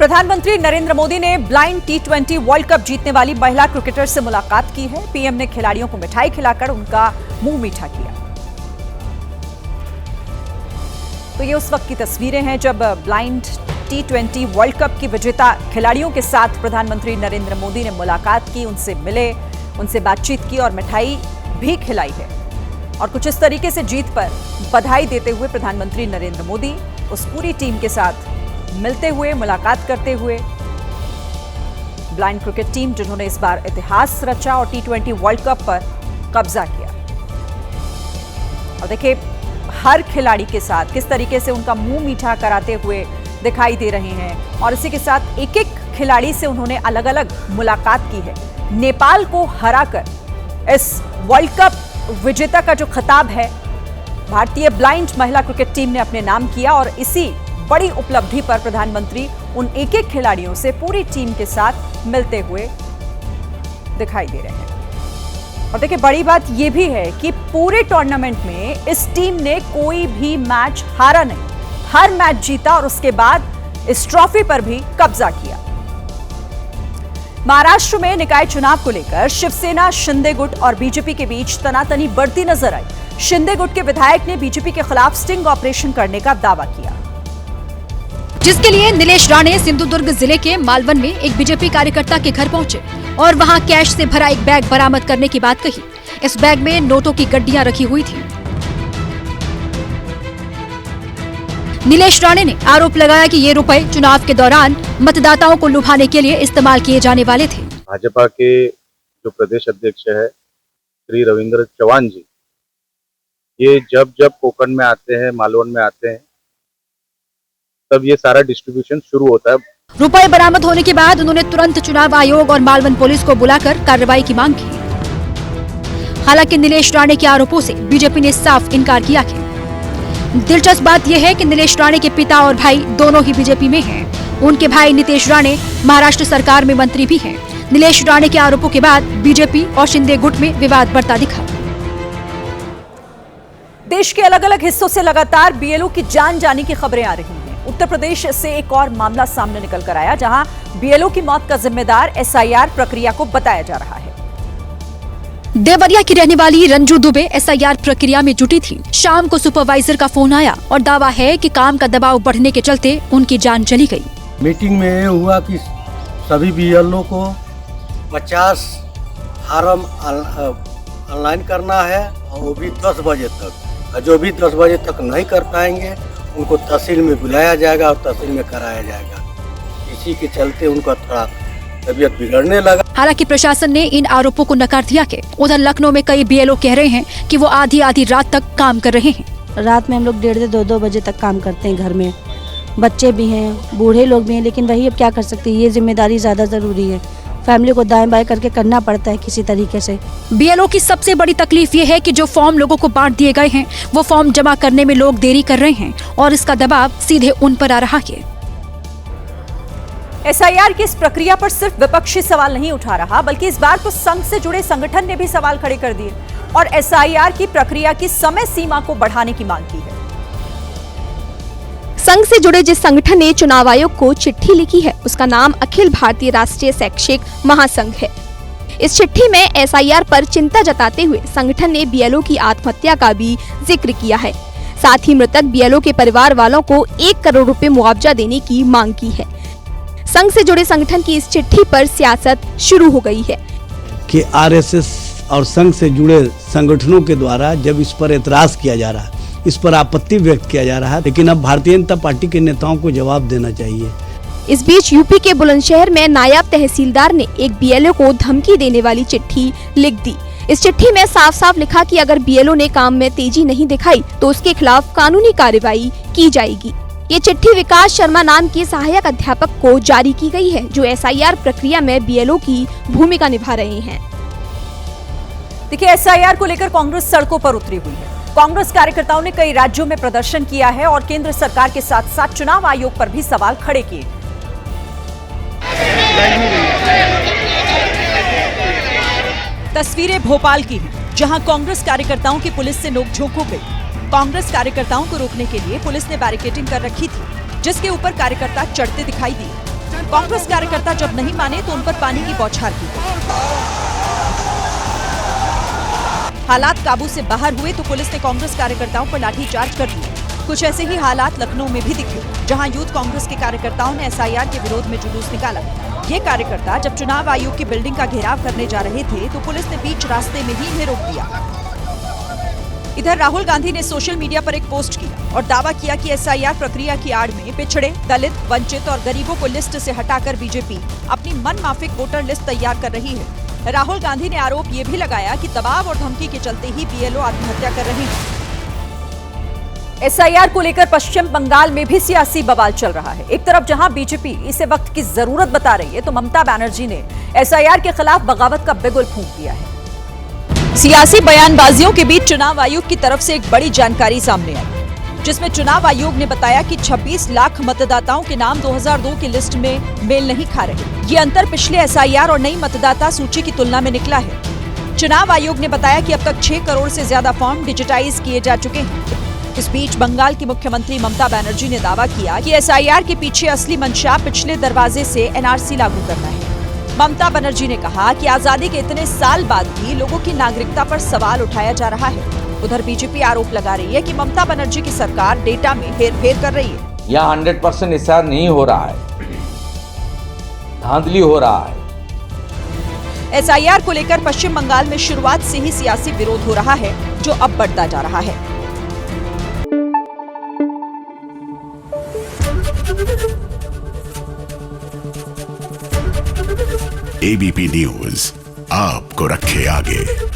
प्रधानमंत्री नरेंद्र मोदी ने ब्लाइंड टी20 world cup जीतने वाली महिला क्रिकेटर से मुलाकात की है। पीएम ने खिलाड़ियों को मिठाई खिलाकर उनका मुंह मीठा किया। तो ये उस वक्त की तस्वीरें हैं जब ब्लाइंड टी20 वर्ल्ड कप की विजेता खिलाड़ियों के साथ प्रधानमंत्री नरेंद्र मोदी ने मुलाकात की, उनसे मिले, उनसे बातचीत की और मिठाई भी खिलाई है। और कुछ इस तरीके से जीत पर बधाई देते हुए प्रधानमंत्री नरेंद्र मोदी उस पूरी टीम के साथ मिलते हुए, मुलाकात करते हुए। ब्लाइंड क्रिकेट टीम जिन्होंने इस बार इतिहास रचा और टी20 वर्ल्ड कप पर कब्जा किया। और देखिए हर खिलाड़ी के साथ किस तरीके से उनका मुंह मीठा कराते हुए दिखाई दे रहे हैं। और इसी के साथ एक एक खिलाड़ी से उन्होंने अलग अलग मुलाकात की है। नेपाल को हराकर इस वर्ल्ड कप विजेता का जो खिताब है भारतीय ब्लाइंड महिला क्रिकेट टीम ने अपने नाम किया। और इसी बड़ी उपलब्धि पर प्रधानमंत्री उन एक एक खिलाड़ियों से पूरी टीम के साथ मिलते हुए दिखाई दे रहे हैं। और देखिए बड़ी बात यह भी है कि पूरे टूर्नामेंट में इस टीम ने कोई भी मैच हारा नहीं, हर मैच जीता और उसके बाद इस ट्रॉफी पर भी कब्जा किया। महाराष्ट्र में निकाय चुनाव को लेकर शिवसेना, शिंदे गुट और बीजेपी के बीच तनातनी बढ़ती नजर आई। शिंदे गुट के विधायक ने बीजेपी के खिलाफ स्टिंग ऑपरेशन करने का दावा किया, जिसके लिए नीलेश राणे सिंधुदुर्ग जिले के मालवन में एक बीजेपी कार्यकर्ता के घर पहुंचे और वहां कैश से भरा एक बैग बरामद करने की बात कही। इस बैग में नोटों की गड्डियां रखी हुई थी। नीलेश राणे ने आरोप लगाया कि ये रुपए चुनाव के दौरान मतदाताओं को लुभाने के लिए इस्तेमाल किए जाने वाले थे। भाजपा के जो प्रदेश अध्यक्ष है श्री रविंद्र चौहान जी, ये जब जब कोकण में आते हैं, मालवन में आते हैं, तब ये सारा डिस्ट्रीब्यूशन शुरू होता है। रुपए बरामद होने के बाद उन्होंने तुरंत चुनाव आयोग और मालवन पुलिस को बुलाकर कार्रवाई की मांग की। हालांकि नीलेश राणे के आरोपों से बीजेपी ने साफ इनकार किया है। दिलचस्प बात यह है कि नीलेश राणे के पिता और भाई दोनों ही बीजेपी में हैं। उनके भाई नीतीश राणे महाराष्ट्र सरकार में मंत्री भी हैं। नीलेश राणे के आरोपों के बाद बीजेपी और शिंदे गुट में विवाद बढ़ता दिखा। देश के अलग अलग हिस्सों से लगातार बीएलओ की जान जाने की खबरें आ रही हैं। उत्तर प्रदेश से एक और मामला सामने निकल कर आया, जहां बीएलओ की मौत का जिम्मेदार एसआईआर प्रक्रिया को बताया जा रहा है। देवरिया की रहने वाली रंजू दुबे एसआईआर प्रक्रिया में जुटी थी। शाम को सुपरवाइजर का फोन आया और दावा है कि काम का दबाव बढ़ने के चलते उनकी जान चली गई। मीटिंग में हुआ कि सभी बीएलओ को 50 फार्म ऑनलाइन करना है और वो भी 10 बजे तक। जो भी 10 बजे तक नहीं कर पाएंगे उनको तहसील में बुलाया जाएगा और तहसील में कराया जाएगा। इसी के चलते उनका थोड़ा तबीयत बिगड़ने लगा। हालांकि प्रशासन ने इन आरोपों को नकार दिया कि उधर लखनऊ में कई बीएलओ कह रहे हैं कि वो आधी आधी रात तक काम कर रहे हैं। रात में हम लोग 1:30 से 2 बजे तक काम करते हैं। घर में बच्चे भी हैं, बूढ़े लोग भी हैं, लेकिन वही अब क्या कर सकते हैं, ये जिम्मेदारी ज्यादा जरूरी है। फैमिली को दाएं बाएं करके करना पड़ता है किसी तरीके से। बीएलओ की सबसे बड़ी तकलीफ ये है कि जो फॉर्म लोगों को बांट दिए गए हैं वो फॉर्म जमा करने में लोग देरी कर रहे हैं और इसका दबाव सीधे उन पर आ रहा है। एसआईआर की इस प्रक्रिया पर सिर्फ विपक्षी सवाल नहीं उठा रहा, बल्कि इस बार तो संघ से जुड़े संगठन ने भी सवाल खड़े कर दिए और एसआईआर की प्रक्रिया की समय सीमा को बढ़ाने की मांग की है। संघ से जुड़े जिस संगठन ने चुनाव आयोग को चिट्ठी लिखी है उसका नाम अखिल भारतीय राष्ट्रीय शैक्षिक महासंघ है। इस चिट्ठी में एसआईआर पर चिंता जताते हुए संगठन ने बीएलओ की आत्महत्या का भी जिक्र किया है। साथ ही मृतक बीएलओ के परिवार वालों को 1 करोड़ रुपए मुआवजा देने की मांग की है। संघ से जुड़े संगठन की इस चिट्ठी पर सियासत शुरू हो गई है कि आरएसएस और संघ से जुड़े संगठनों के द्वारा जब इस पर एतराज किया जा रहा है, इस पर आपत्ति व्यक्त किया जा रहा है, लेकिन अब भारतीय जनता पार्टी के नेताओं को जवाब देना चाहिए। इस बीच यूपी के बुलंदशहर में नायब तहसीलदार ने एक बीएलओ को धमकी देने वाली चिट्ठी लिख दी। इस चिट्ठी में साफ साफ लिखा कि अगर बीएलओ ने काम में तेजी नहीं दिखाई तो उसके खिलाफ कानूनी कार्रवाई की जाएगी। ये चिट्ठी विकास शर्मा नाम के सहायक अध्यापक को जारी की गई है, जो एसआईआर प्रक्रिया में बीएलओ की भूमिका निभा रहे हैं। देखिए एसआईआर को लेकर कांग्रेस सड़कों पर उतरी हुई है। कांग्रेस कार्यकर्ताओं ने कई राज्यों में प्रदर्शन किया है और केंद्र सरकार के साथ साथ चुनाव आयोग पर भी सवाल खड़े किए। तस्वीरें भोपाल की हैं, जहां कांग्रेस कार्यकर्ताओं की पुलिस से नोकझोंक हो गई। कांग्रेस कार्यकर्ताओं को रोकने के लिए पुलिस ने बैरिकेडिंग कर रखी थी, जिसके ऊपर कार्यकर्ता चढ़ते दिखाई दिए। कांग्रेस कार्यकर्ता जब नहीं माने तो उन पर पानी की बौछार की गई। हालात काबू से बाहर हुए तो पुलिस ने कांग्रेस कार्यकर्ताओं पर लाठीचार्ज कर दिया। कुछ ऐसे ही हालात लखनऊ में भी दिखे, जहां यूथ कांग्रेस के कार्यकर्ताओं ने एसआईआर के विरोध में जुलूस निकाला। ये कार्यकर्ता जब चुनाव आयोग की बिल्डिंग का घेराव करने जा रहे थे तो पुलिस ने बीच रास्ते में ही इन्हें रोक दिया। इधर राहुल गांधी ने सोशल मीडिया पर एक पोस्ट किया और दावा किया कि एसआईआर प्रक्रिया की आड़ में पिछड़े, दलित, वंचित और गरीबों को लिस्ट से हटाकर बीजेपी अपनी मनमाफिक वोटर लिस्ट तैयार कर रही है। राहुल गांधी ने आरोप ये भी लगाया कि दबाव और धमकी के चलते ही बीएलओ आत्महत्या कर रहे हैं। एसआईआर को लेकर पश्चिम बंगाल में भी सियासी बवाल चल रहा है। एक तरफ जहां बीजेपी इसे वक्त की जरूरत बता रही है तो ममता बनर्जी ने एसआईआर के खिलाफ बगावत का बिगुल फूंक दिया है। सियासी बयानबाजियों के बीच चुनाव आयोग की तरफ से एक बड़ी जानकारी सामने आई, जिसमें चुनाव आयोग ने बताया कि 26 लाख मतदाताओं के नाम 2002 की लिस्ट में मेल नहीं खा रहे। ये अंतर पिछले एसआईआर और नई मतदाता सूची की तुलना में निकला है। चुनाव आयोग ने बताया कि अब तक 6 करोड़ से ज्यादा फॉर्म डिजिटाइज किए जा चुके हैं। इस बीच बंगाल की मुख्यमंत्री ममता बनर्जी ने दावा किया कि एसआईआर के पीछे असली मंशा पिछले दरवाजे से एनआरसी लागू करना है। ममता बनर्जी ने कहा कि आजादी के इतने साल बाद भी लोगों की नागरिकता पर सवाल उठाया जा रहा है। उधर बीजेपी आरोप लगा रही है कि ममता बनर्जी की सरकार डेटा में हेरफेर कर रही है। यहाँ 100% एसआईआर नहीं हो रहा है, धांधली हो रहा है। एसआईआर को लेकर पश्चिम बंगाल में शुरुआत से ही सियासी विरोध हो रहा है, जो अब बढ़ता जा रहा है। एबीपी न्यूज आपको रखे आगे।